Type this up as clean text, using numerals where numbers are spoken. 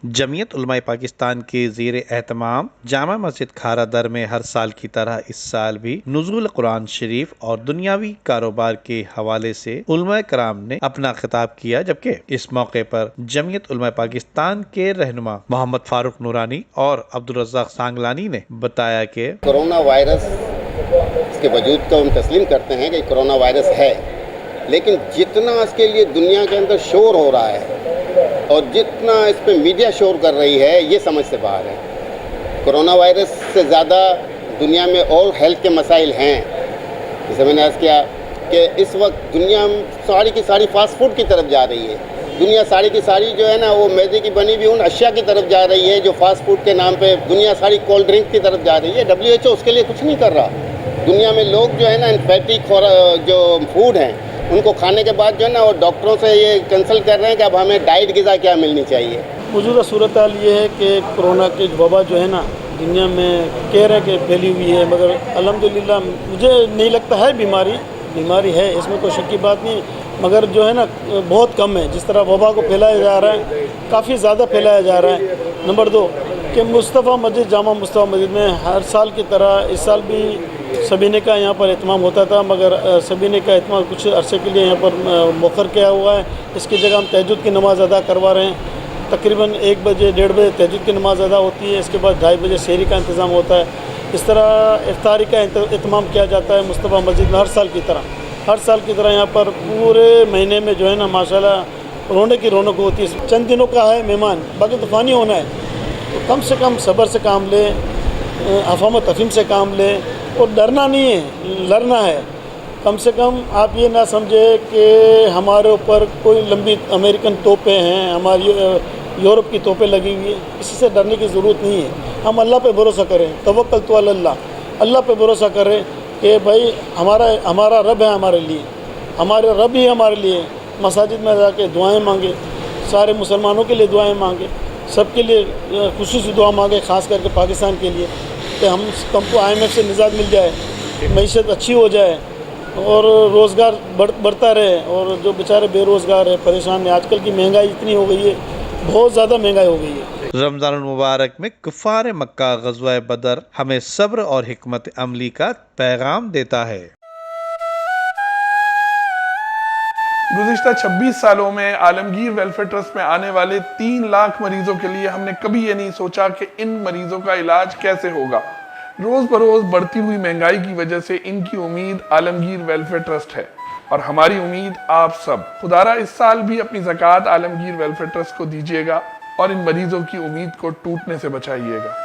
जमीयत उलमा पाकिस्तान के ज़ेर एहतमाम जामा मस्जिद खारा दर में हर साल की तरह इस साल भी नुज़ूल कुरान शरीफ और दुनियावी कारोबार के हवाले से उलमा कराम ने अपना खिताब किया, जबकि इस मौके पर जमीयत उलमा पाकिस्तान के रहनुमा मोहम्मद फारूक नूरानी और अब्दुल रज़्ज़ाक सांगलानी ने बताया कि कोरोना वायरस के वजूद को हम तस्लीम करते हैं कि कोरोना वायरस है, लेकिन जितना इसके लिए दुनिया के अंदर शोर हो रहा है और जितना इस पे मीडिया शोर कर रही है, ये समझ से बाहर है। कोरोना वायरस से ज़्यादा दुनिया में और हेल्थ के मसाइल हैं। जैसे मैंने अर्ज़ किया कि इस वक्त दुनिया सारी की सारी फास्ट फूड की तरफ जा रही है। दुनिया सारी की सारी जो है ना, वो मैदे की बनी हुई उन अशिया की तरफ जा रही है जो फास्ट फूड के नाम पे दुनिया सारी कोल्ड ड्रिंक की तरफ जा रही है। WHO उसके लिए कुछ नहीं कर रहा। दुनिया में लोग जो है ना, फैटी जो फूड हैं उनको खाने के बाद जो है ना, वो डॉक्टरों से ये कंसल्ट कर रहे हैं कि अब हमें डाइट ग़िज़ा क्या मिलनी चाहिए। मौजूदा सूरत हाल ये है कि कोरोना की वबा जो है ना दुनिया में कह रहे कि फैली हुई है, मगर अल्हम्दुलिल्लाह मुझे नहीं लगता है बीमारी है, इसमें कोई शक की बात नहीं, मगर जो है ना बहुत कम है। जिस तरह वबा को फैलाया जा रहा है, काफ़ी ज़्यादा फैलाया जा रहा है। नंबर 2 कि मुस्तफ़ा मस्जिद जामा मुस्तफ़ा मस्जिद में हर साल की तरह इस साल भी सबीने का यहाँ पर इत्माम होता था, मगर सबीने का इत्माम कुछ अरसे के लिए यहाँ पर मौखर किया हुआ है। इसकी जगह हम तहज्जुद की नमाज़ अदा करवा रहे हैं। तकरीबन 1 बजे 1:30 बजे तहज्जुद की नमाज़ अदा होती है, इसके बाद 2:30 बजे सहरी का इंतज़ाम होता है। इस तरह इफ्तारी का इत्माम किया जाता है मुस्तफ़ा मस्जिद में हर साल की तरह यहाँ पर पूरे महीने में जो है ना माशाल्लाह रोने की रौनक होती है। चंद दिनों का है मेहमान, बाकी तूफ़ानी होना है, तो कम से कम सब्र से काम लें, अफ़ाम तफ़हीम से काम लें और डरना नहीं है, लड़ना है। कम से कम आप ये ना समझे कि हमारे ऊपर कोई लंबी अमेरिकन तोपें हैं, हमारी यूरोप की तोपें लगी हुई है, किसी से डरने की ज़रूरत नहीं है। हम अल्लाह पे भरोसा करें, तवक्कल तो अल्लाह पे भरोसा करें कि भाई हमारा रब है हमारे लिए, हमारे रब ही हमारे लिए। मसाजिद में जाके दुआएं मांगे, सारे मुसलमानों के लिए दुआएं मांगे, सबके लिए खुसूसी दुआ मांगे, ख़ास करके पाकिस्तान के लिए कि हमको IMF से निजात मिल जाए, मईशत अच्छी हो जाए और रोज़गार बढ़ता रहे। और जो बेचारे बेरोज़गार है, परेशान है, आजकल की महंगाई इतनी हो गई है, बहुत ज़्यादा महंगाई हो गई है। रमज़ान मुबारक में कुफ़ार मक्का ग़ज़वा बदर हमें सब्र और हिकमत अमली का पैगाम देता है। गुज़िश्ता 26 सालों में आलमगीर वेलफेयर ट्रस्ट में आने वाले 3 लाख मरीजों के लिए हमने कभी ये नहीं सोचा कि इन मरीजों का इलाज कैसे होगा। रोज बरोज बढ़ती हुई महंगाई की वजह से इनकी उम्मीद आलमगीर वेलफेयर ट्रस्ट है और हमारी उम्मीद आप सब। खुदारा इस साल भी अपनी ज़कात आलमगीर वेलफेयर ट्रस्ट को दीजिएगा और इन मरीजों की उम्मीद को टूटने से बचाइएगा।